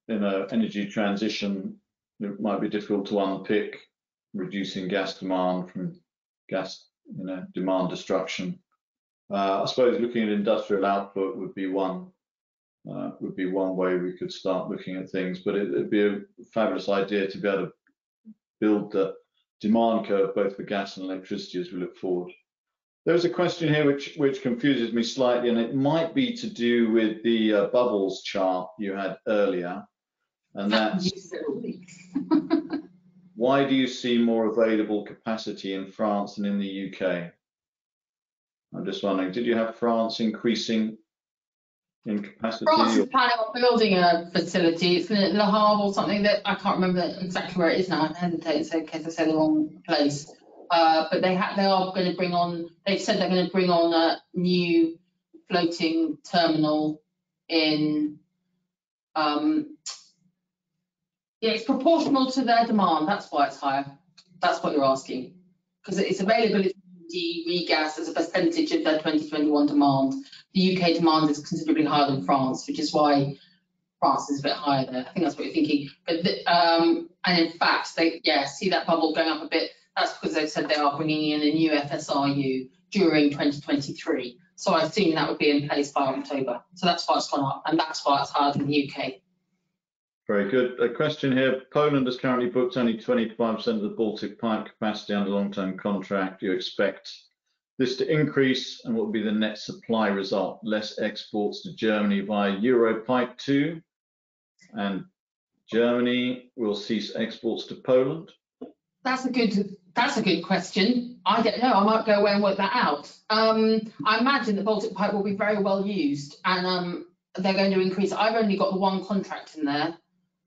In an energy transition, it might be difficult to unpick reducing gas demand from gas, demand destruction. I suppose looking at industrial output would be one way we could start looking at things, but it'd be a fabulous idea to be able to build the demand curve both for gas and electricity as we look forward. There's a question here which confuses me slightly, and it might be to do with the bubbles chart you had earlier, and that's why do you see more available capacity in France than in the UK? I'm just wondering, did you have France increasing in capacity?
France is planning on building a facility. It's in Le Havre or something, that I can't remember exactly where it is now. I hesitate in case I say the wrong place. But they are going to bring on. They've said they're going to bring on a new floating terminal in. Yeah, it's proportional to their demand. That's why it's higher. That's what you're asking, because it's availability regas as a percentage of their 2021 demand. The UK demand is considerably higher than France, which is why France is a bit higher there. I think that's what you're thinking. But and in fact, see that bubble going up a bit. That's because they've said they are bringing in a new FSRU during 2023. So I assume that would be in place by October. So that's why it's gone up, and that's why it's higher than the UK.
Very good. A question here. Poland has currently booked only 25% of the Baltic pipe capacity under long-term contract. Do you expect this to increase, and what will be the net supply result? Less exports to Germany via Europipe 2, and Germany will cease exports to Poland?
That's a good question. I don't know. I might go away and work that out. I imagine the Baltic pipe will be very well used, and they're going to increase. I've only got the one contract in there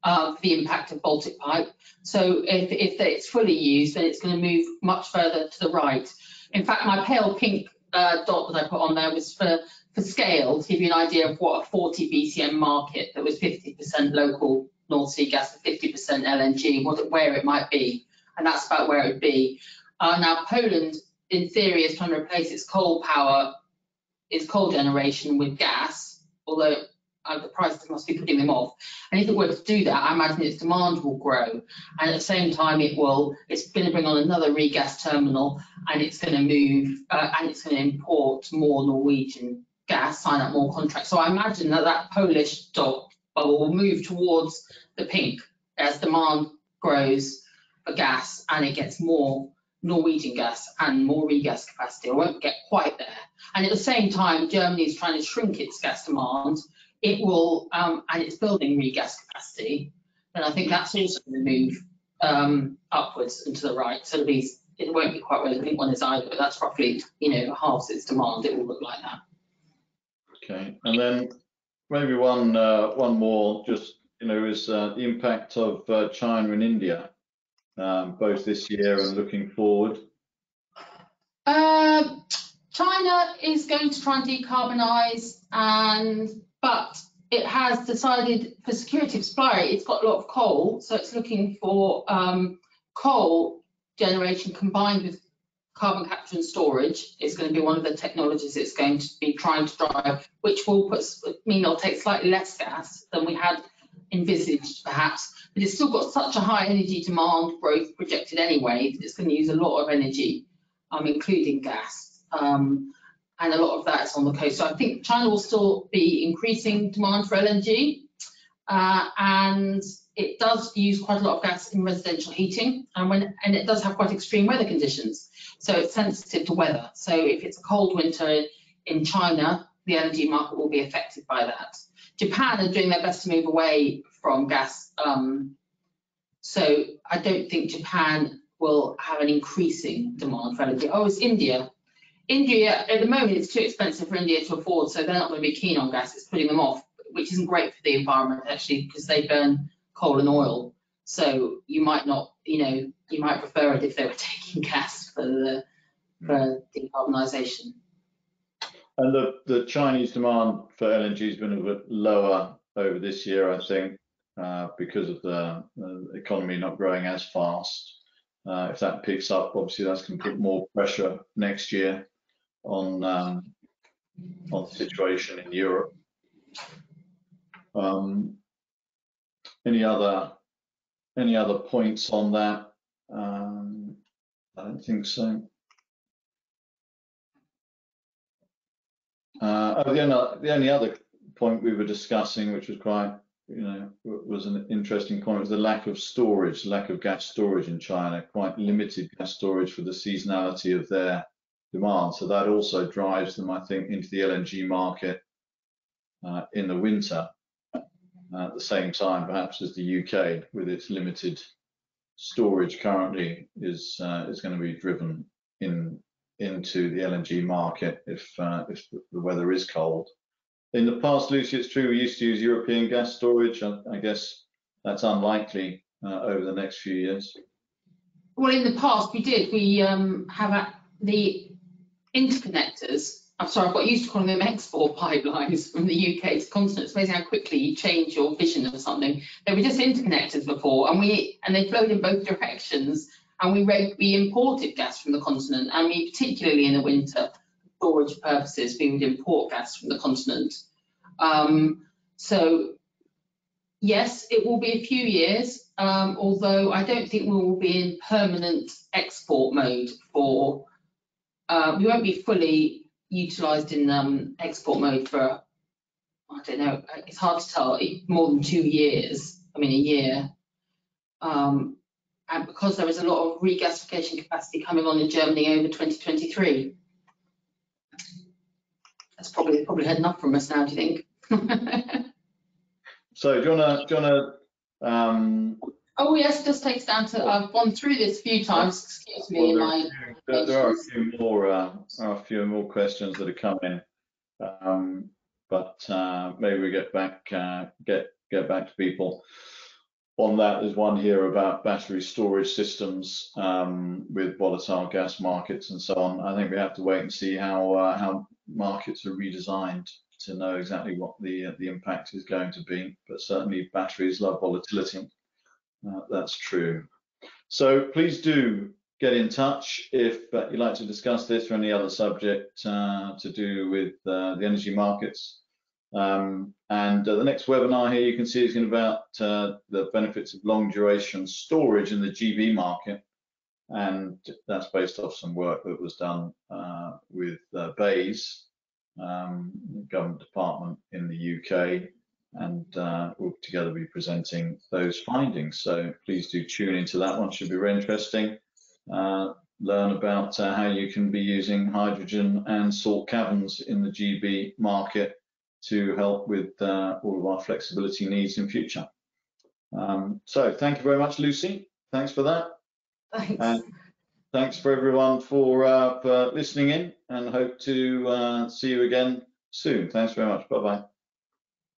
for the impact of Baltic pipe. So if it's fully used, then it's going to move much further to the right. In fact, my pale pink dot that I put on there was for scale, to give you an idea of what a 40 BCM market that was 50% local North Sea gas and 50% LNG, where it might be. And that's about where it would be. Now, Poland, in theory, is trying to replace its coal generation with gas, although the prices must be putting them off. And if it were to do that, I imagine its demand will grow. And at the same time, it's going to bring on another regas terminal, and it's going to move, and it's going to import more Norwegian gas, sign up more contracts. So I imagine that Polish dot bubble will move towards the pink as demand grows for gas, and it gets more Norwegian gas and more regas capacity. It won't get quite there. And at the same time, Germany is trying to shrink its gas demand. It will, and it's building regas capacity. And I think that's also going to move upwards and to the right. So it won't be quite where the pink one is either, but that's roughly, halves its demand. It will look like that.
Okay, and then maybe one more, just is the impact of China and India. both this year and looking forward?
China is going to try and decarbonise, but it has decided for security of supply, it's got a lot of coal, so it's looking for coal generation combined with carbon capture and storage is going to be one of the technologies it's going to be trying to drive, which will mean it'll take slightly less gas than we had envisaged, perhaps. But it's still got such a high energy demand growth projected anyway that it's going to use a lot of energy, including gas. And a lot of that's on the coast. So I think China will still be increasing demand for LNG, and it does use quite a lot of gas in residential heating, and it does have quite extreme weather conditions. So it's sensitive to weather. So if it's a cold winter in China, the energy market will be affected by that. Japan are doing their best to move away from gas. So I don't think Japan will have an increasing demand for LNG. Oh, it's India. India, at the moment, it's too expensive for India to afford, so they're not going to be keen on gas. It's putting them off, which isn't great for the environment, actually, because they burn coal and oil. So you might not, you might prefer it if they were taking gas for decarbonisation. And
the Chinese demand for LNG has been a bit lower over this year, I think, because of the economy not growing as fast. If that picks up, obviously that's going to put more pressure next year on the situation in Europe. Any other points on that? I don't think so. The only other point we were discussing, which was quite, was an interesting point, was the lack of storage, lack of gas storage in China. Quite limited gas storage for the seasonality of their demand. So that also drives them, I think, into the LNG market in the winter. At the same time, perhaps, as the UK, with its limited storage currently, is going to be driven into the LNG market if the weather is cold. In the past, Lucy, it's true we used to use European gas storage. I guess that's unlikely over the next few years.
Well, in the past we did. We have the interconnectors. I'm sorry, I've got used to calling them export pipelines from the UK to continent. It's amazing how quickly you change your vision of something. They were just interconnectors before, and they flowed in both directions. And we imported gas from the continent, and we, particularly in the winter, storage purposes, we would import gas from the continent. So yes, it will be a few years, although I don't think we will be in permanent export mode for, we won't be fully utilised in export mode for, I don't know, it's hard to tell, more than 2 years, a year. And because there is a lot of regasification capacity coming on in Germany over 2023. That's probably had enough from us now, do you think?
So do you wanna
oh yes, just takes down to, I've gone through this a few times, excuse me.
Well, there are a few more questions that are coming, but maybe we get back to people on that. There's one here about battery storage systems with volatile gas markets and so on. I think we have to wait and see how markets are redesigned to know exactly what the impact is going to be. But certainly batteries love volatility. That's true. So please do get in touch if you'd like to discuss this or any other subject to do with the energy markets. And the next webinar here you can see is going to be about the benefits of long duration storage in the GB market, and that's based off some work that was done with BEIS, government department in the UK, and we'll together be presenting those findings. So please do tune into that one, should be very interesting. Learn about how you can be using hydrogen and salt caverns in the GB market to help with all of our flexibility needs in future. So thank you very much, Lucy. Thanks for that.
Thanks.
And thanks for everyone for listening in, and hope to see you again soon. Thanks very much. Bye-bye.